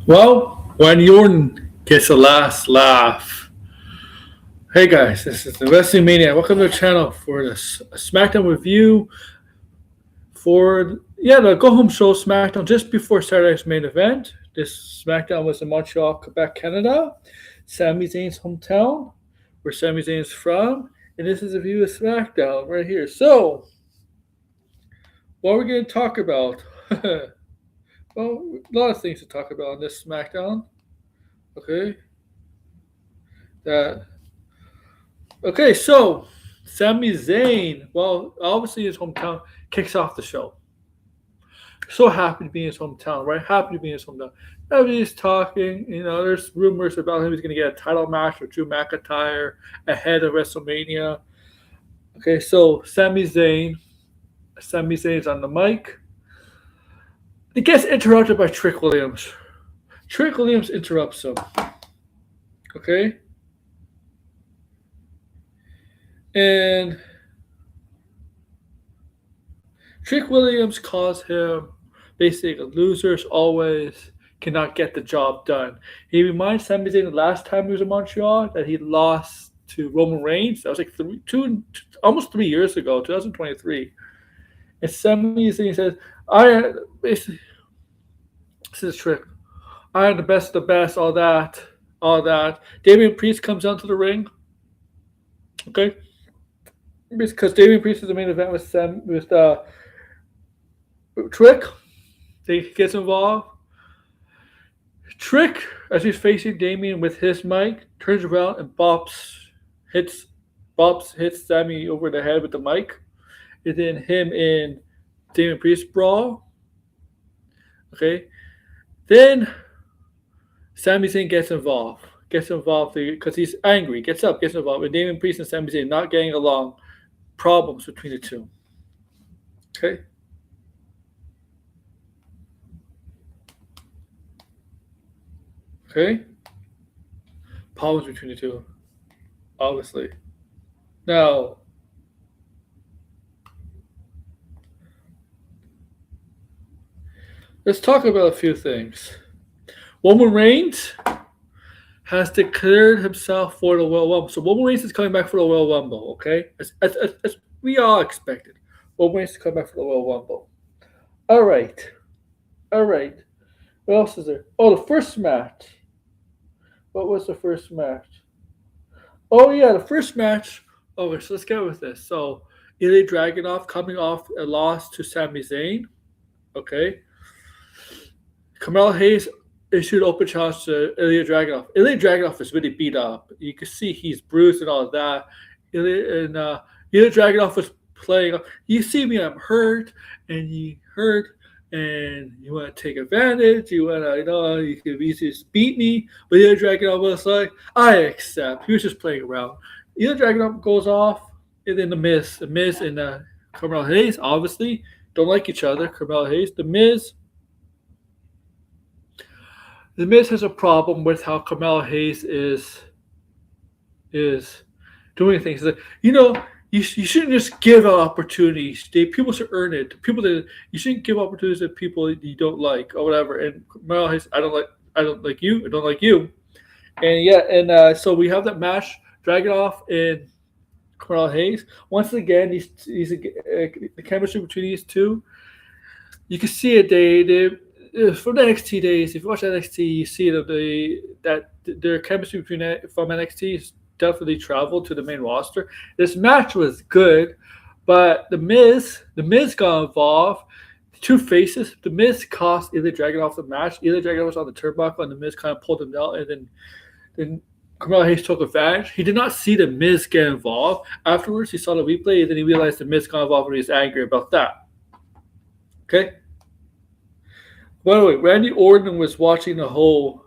Well, when Jordan gets the last laugh. Hey guys, this is the Wrestling Mania. Welcome to the channel for the SmackDown review for the Go Home Show SmackDown just before Saturday's main event. This SmackDown was in Montreal, Quebec, Canada, Sami Zayn's hometown, where Sami Zayn's from, and this is a view of SmackDown right here. So, what are we going to talk about? Well, a lot of things to talk about on this SmackDown. So Sami Zayn, well, obviously his hometown kicks off the show. So happy to be in his hometown, right? Happy to be in his hometown. Everybody's talking, there's rumors about him. He's going to get a title match with Drew McIntyre ahead of WrestleMania. Okay, so Sami Zayn's on the mic. He gets interrupted by Trick Williams. Trick Williams interrupts him. Okay? And Trick Williams calls him basically losers always cannot get the job done. He reminds Sami Zayn the last time he was in Montreal that he lost to Roman Reigns. That was like almost 3 years ago, 2023. And Sami Zayn says, this is Trick. I am the best of the best, all that. Damian Priest comes down to the ring. Okay? Because Damian Priest is the main event with Trick. He gets involved. Trick, as he's facing Damian with his mic, turns around and hits Sami over the head with the mic. And then him and Damian Priest brawl. Okay. Then Sami Zayn gets involved because he's angry. Gets involved. And Damian Priest and Sami Zayn not getting along. Problems between the two. Okay. Problems between the two. Obviously. Now, let's talk about a few things. Roman Reigns has declared himself for the Royal Rumble. So Roman Reigns is coming back for the Royal Rumble, okay? As we all expected. Roman Reigns is coming back for the Royal Rumble. All right. What else is there? Oh, the first match. What was the first match? Oh, yeah, the first match. Okay, so let's get with this. So, Ilya Dragunov coming off a loss to Sami Zayn. Okay. Carmelo Hayes issued open challenge to Ilya Dragunov. Ilya Dragunov is really beat up. You can see he's bruised and all of that. Ilya Dragunov was playing. You see me, I'm hurt, and you want to take advantage. You want to, you can just beat me. But Ilya Dragunov was like, I accept. He was just playing around. Ilya Dragunov goes off, and then the Miz and Carmelo Hayes obviously don't like each other. Carmelo Hayes, The Miz has a problem with how Carmelo Hayes is doing things. Like, you shouldn't just give out opportunities. People should earn it. You shouldn't give opportunities to people you don't like or whatever. And Carmelo Hayes, I don't like you. I don't like you. And so we have that match, Dragunov and Carmelo Hayes. Once again, the chemistry between these two, you can see it. From the NXT days, if you watch NXT, you see that their chemistry from NXT is definitely traveled to the main roster. This match was good, but the Miz got involved. The two faces, the Miz cost Ilya Dragunov the match. Ilya Dragunov was on the turnbuckle, and the Miz kind of pulled him down, and then Carmelo Hayes took advantage. He did not see the Miz get involved. Afterwards, he saw the replay, and then he realized the Miz got involved, and he was angry about that. Okay. By the way, Randy Orton was watching the whole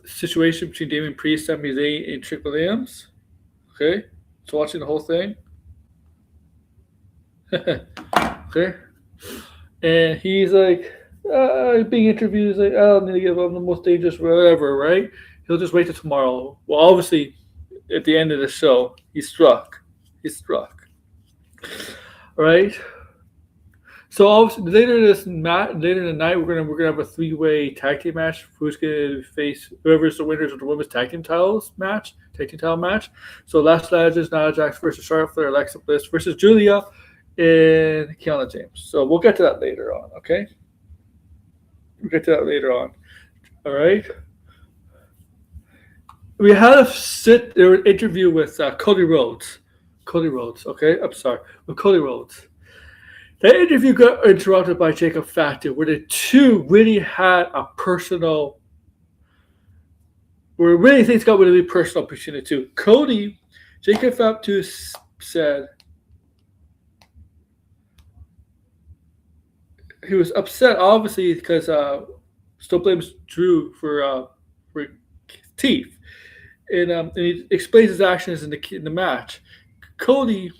situation between Damian Priest, Sami Zayn, and Trick Williams. Okay, so watching the whole thing. Okay, and he's like being interviewed. He's like, I don't need to give up the most dangerous, whatever. Right? He'll just wait till tomorrow. Well, obviously, at the end of the show, he's struck. Right? So obviously later in the night, we're gonna have a three-way tag team match. Who's gonna face whoever's the winners of the women's tag team title match. So Lash Legends, Nia Jax versus Charlotte Flair, Alexa Bliss versus Julia and Kiana James. So we'll get to that later on. Okay, we'll get to that later on. All right. We had an interview with Cody Rhodes. Cody Rhodes. Okay, I'm sorry, with Cody Rhodes. That interview got interrupted by Jacob Fatu, where the two really had a personal, where really things got really personal between the two. Jacob Fatu said he was upset, obviously, because still blames Drew for teeth, and he explains his actions in the match. Cody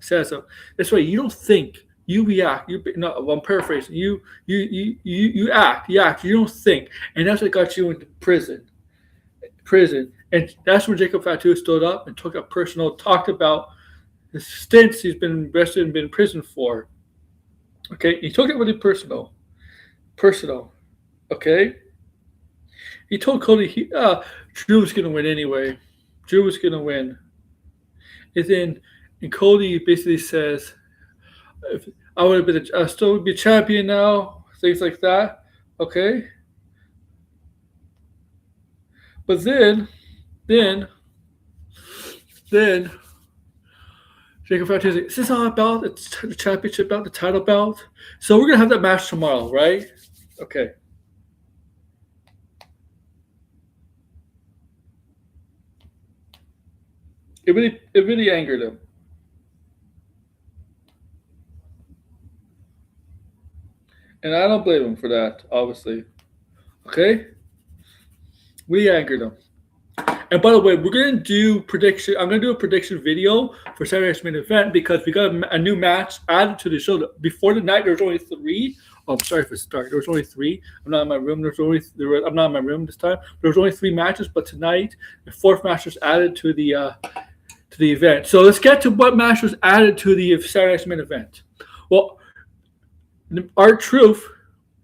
says this way. You don't think, you react. I'm paraphrasing. You act. You don't think, and that's what got you into prison. And that's when Jacob Fatu stood up and took a personal, talked about the stints he's been arrested and been in prison for. Okay, he took it really personal. Okay, he told Cody Drew was gonna win anyway. Drew was gonna win, and Cody basically says, if I would have been, I still would be a champion now, things like that. Okay, but then Jacob Fatu is like, is this all about the championship belt, the title belt? So we're gonna have that match tomorrow, right? Okay. It really angered him. And I don't blame him for that, obviously. Okay? We angered him. And by the way, we're gonna do prediction. I'm gonna do a prediction video for Saturday's main event because we got a new match added to the show. Before the night, there was only three. Oh, I'm sorry for start. There was only three. I'm not in my room. I'm not in my room this time. There was only three matches, but tonight the fourth match was added to the event. So let's get to what match was added to the Saturday's main event. Well, R-Truth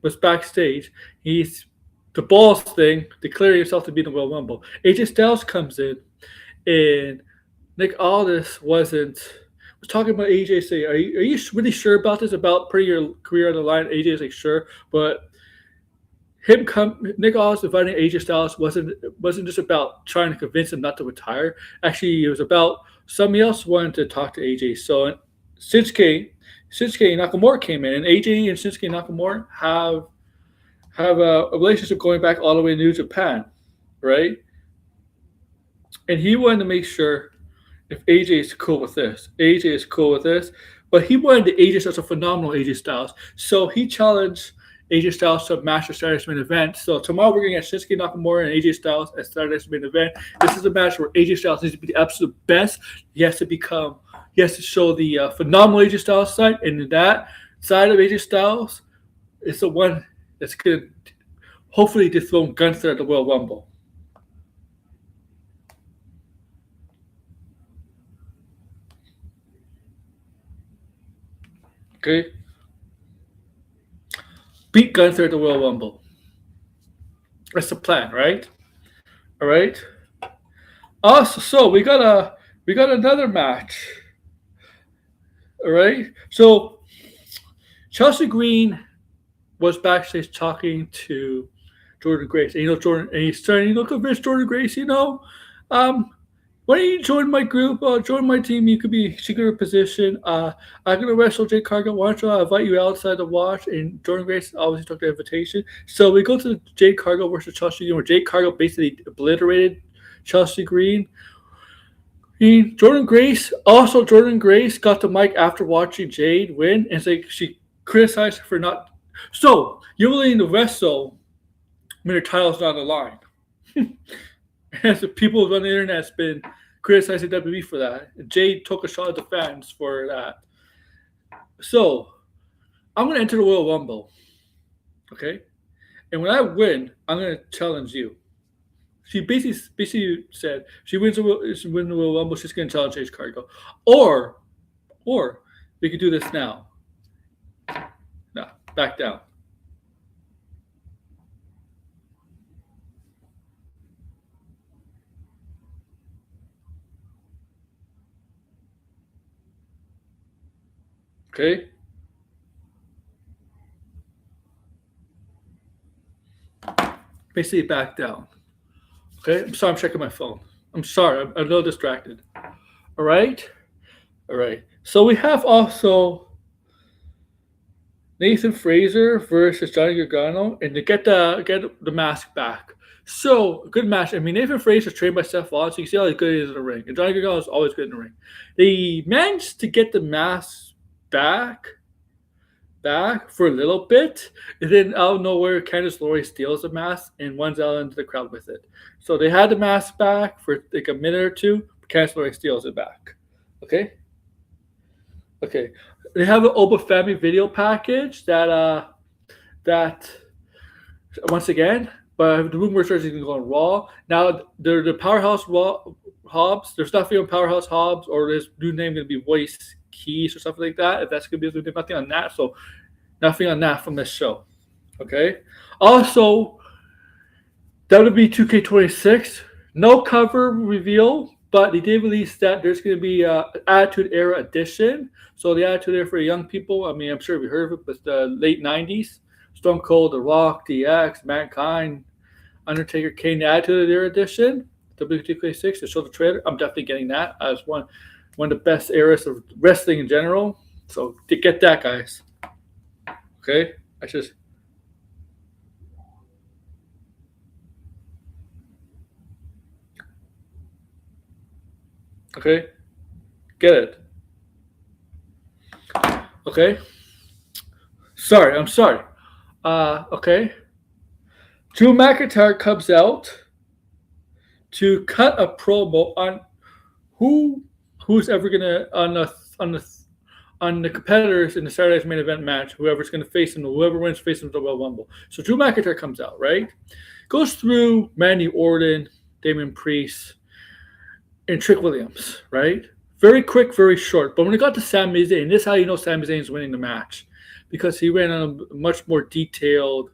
was backstage. He's the balls thing, declaring himself to be the Royal Rumble. AJ Styles comes in, and Nick Aldis was talking about AJ, saying, "Are you really sure about this? About putting your career on the line?" AJ is like, "Sure," but Nick Aldis inviting AJ Styles wasn't just about trying to convince him not to retire. Actually, it was about somebody else wanted to talk to AJ. So Shinsuke Nakamura came in, and AJ and Shinsuke Nakamura have a relationship going back all the way to New Japan, right? And he wanted to make sure if AJ is cool with this. AJ is cool with this, but he wanted the AJ Styles, a phenomenal AJ Styles. So he challenged AJ Styles to match the Saturday's main event. So tomorrow we're going to get Shinsuke Nakamura and AJ Styles at Saturday's main event. This is a match where AJ Styles needs to be the absolute best. He has to show the phenomenal AJ Styles side, and that side of AJ Styles is the one that's going to hopefully dethrone Gunther at the Royal Rumble. Okay? Beat Gunther at the Royal Rumble. That's the plan, right? All right. Also, so we got another match. All right. So Chelsea Green was backstage talking to Jordan Grace, and he's trying to convince Jordan Grace, why don't you join my group, join my team? You could be secret position. I'm gonna wrestle Jade Cargill. Why don't I invite you outside to watch? And Jordan Grace obviously took the invitation. So we go to Jade Cargill versus Chelsea Green, where Jade Cargill basically obliterated Chelsea Green. Jordan Grace got the mic after watching Jade win, and she criticized her for not. So you're willing to wrestle when your title's not on the line. As the people on the internet has been criticizing WWE for that. Jade took a shot at the fans for that. So I'm going to enter the Royal Rumble. Okay? And when I win, I'm going to challenge you. She basically said she wins the Royal Rumble, she's going to challenge Jade Cargill. Or we could do this now. back down. Okay? Basically back down. Okay? I'm sorry, I'm checking my phone. I'm sorry, I'm a little distracted. All right? All right. So we have also Nathan Fraser versus Johnny Gargano, and to get the mask back. So good match. I mean, Nathan Fraser is trained by Seth Rollins, so you see how good he is in the ring, and Johnny Gargano is always good in the ring. They managed to get the mask back, back for a little bit, and then out of nowhere, Candice LeRae steals the mask and runs out into the crowd with it. So they had the mask back for like a minute or two. Candice LeRae steals it back. Okay. Okay. They have an Oba Family video package that once again, but the rumor says he's going to go on Raw. Now the Powerhouse Raw Hobbs. There's nothing on Powerhouse Hobbs or his new name going to be Voice Keys or something like that. If that's going to be there's nothing on that, so nothing on that from this show. Okay. Also, WWE 2K26, no cover reveal, but they did release that there's going to be Attitude Era edition. So the Attitude Era for young people, I mean, I'm sure we heard of it, but the late 90s. Stone Cold, The Rock, DX, Mankind, Undertaker, Kane, the Attitude Era edition, WWE2K6, to show the trailer. I'm definitely getting that as one of the best eras of wrestling in general. So to get that, guys. Okay? I just... Okay? Get it. Okay? Sorry, I'm sorry. Okay. Drew McIntyre comes out to cut a promo on who's ever gonna on the competitors in the Saturday's main event match. Whoever's gonna face him, whoever wins face him in the Royal Rumble. So Drew McIntyre comes out, right? Goes through Randy Orton, Damian Priest, and Trick Williams, right? Very quick, very short. But when it got to Sami Zayn, this is how you know Sami Zayn is winning the match, because he ran on a much more detailed.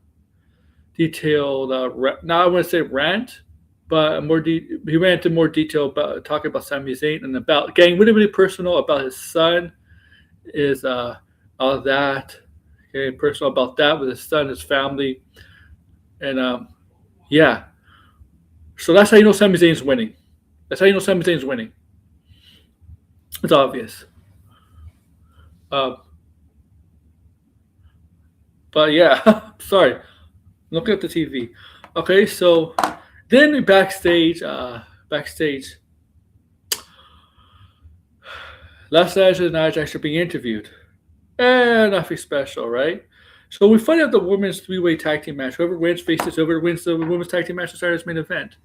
Now I want to say rant, but he ran into more detail about talking about Sami Zayn and about getting really, really personal about his son, is all of that. Okay, personal about that with his son, his family, and yeah. So that's how you know Sami Zayn's winning. That's how you know Sami Zayn's winning. It's obvious. Um, but yeah, sorry. Looking at the TV. Okay, so then backstage, Last Angeles and I actually being interviewed. And nothing special, right? So we find out the women's three-way tag team match. Whoever wins faces whoever wins the women's tag team match to Saturday's main event.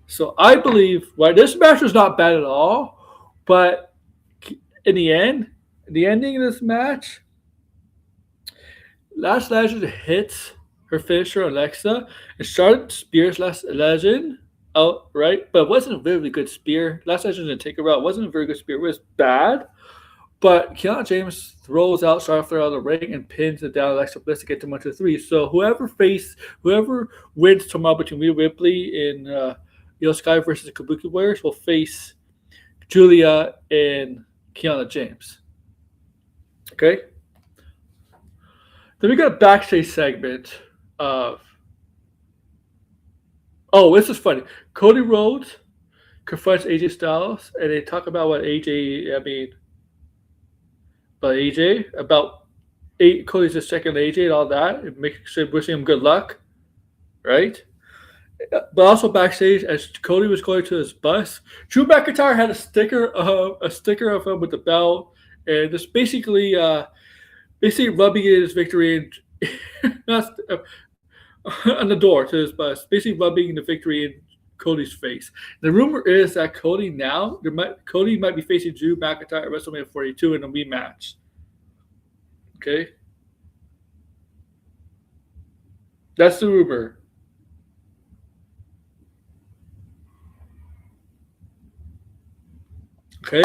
So I believe, well, this match was not bad at all, but in the ending of this match, Last Legend hits her finisher Alexa and Charlotte spears Last Legend out, right? But it wasn't a very good spear. Last Legend didn't take her out. It wasn't a very good spear. It was bad. But Kiana James throws out Charlotte out of the ring and pins it down Alexa Bliss to get to 1-2-3. So whoever wins tomorrow between Rhea Ripley and Io Sky versus the Kabuki Warriors will face Julia and Kiana James. Okay? Then we got a backstage segment of... Oh, this is funny. Cody Rhodes confronts AJ Styles, and they talk about what about Cody's just checking AJ and all that, and wishing him good luck, right? But also backstage, as Cody was going to his bus, Drew McIntyre had a sticker of him with the belt, and just basically rubbing his victory on the door to his bus, basically rubbing the victory in Cody's face. The rumor is that Cody might be facing Drew McIntyre at WrestleMania 42 in a rematch. Okay, that's the rumor. Okay,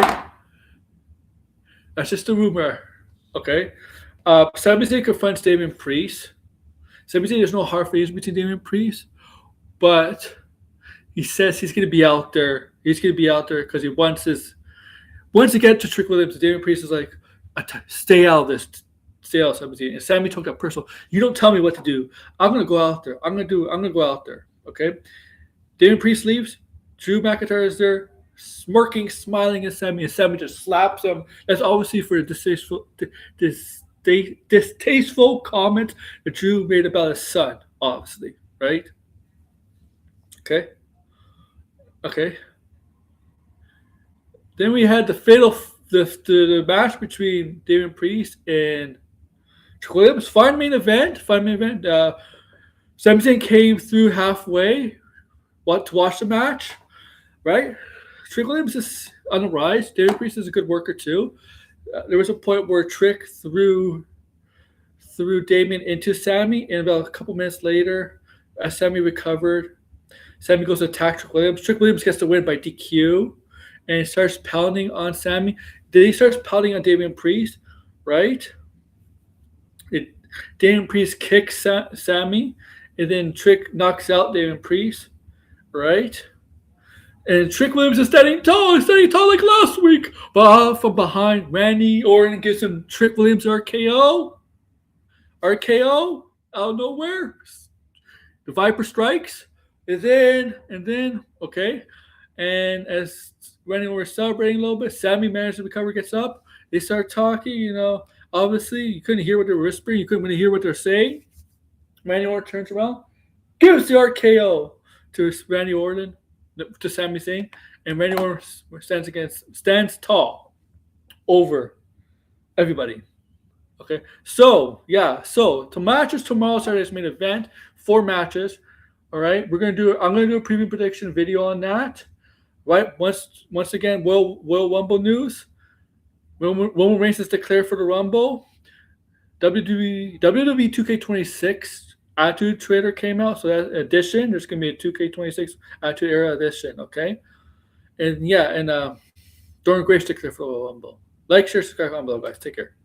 that's just the rumor. Okay, Sami Zayn confronts Damian Priest. Sami Zayn, there's no hard feelings between Damian Priest, but he says he's going to be out there. He's going to be out there because he wants to get to Trick Williams. Damian Priest is like, stay out of this. Stay out of Sami Zayn. And Sami took that personal. You don't tell me what to do. I'm going to go out there. I'm going to go out there. Okay? Damian Priest leaves. Drew McIntyre is there, smirking, smiling at Sami, and Sami just slaps him. That's obviously for a distasteful comment that Drew made about his son, obviously, right? Okay. Okay. Then we had the match between Damian Priest and Trick Williams. Fun main event. Sami Zayn came through halfway to watch the match, right? Trick Williams is on the rise. Damian Priest is a good worker too. There was a point where Trick threw Damian into Sami, and about a couple minutes later, as Sami recovered, Sami goes to attack Trick Williams. Trick Williams gets the win by DQ, and he starts pounding on Sami. Then he starts pounding on Damian Priest, right? Damian Priest kicks Sami, and then Trick knocks out Damian Priest, right? And Trick Williams is standing tall like last week. But from behind, Randy Orton gives him Trick Williams RKO out of nowhere. The Viper strikes, and then okay. And as Randy Orton was celebrating a little bit, Sami manages to recover, gets up. They start talking. Obviously you couldn't hear what they were whispering. You couldn't really hear what they're saying. Randy Orton turns around, gives the RKO to Randy Orton, to Sami Zayn, and Randy Orton stands tall over everybody. Okay, so the matches tomorrow, Saturday's main event, 4 matches. All right, I'm gonna do a preview prediction video on that. Right, once again, Royal Rumble news. Roman Reigns is declared for the Rumble. WWE 2K26 Attitude Trader came out, so that edition, there's gonna be a 2K26 Attitude Era edition. Okay, and Dorian Grace declared for the Rumble. Like, share, subscribe, comment below, guys. Take care.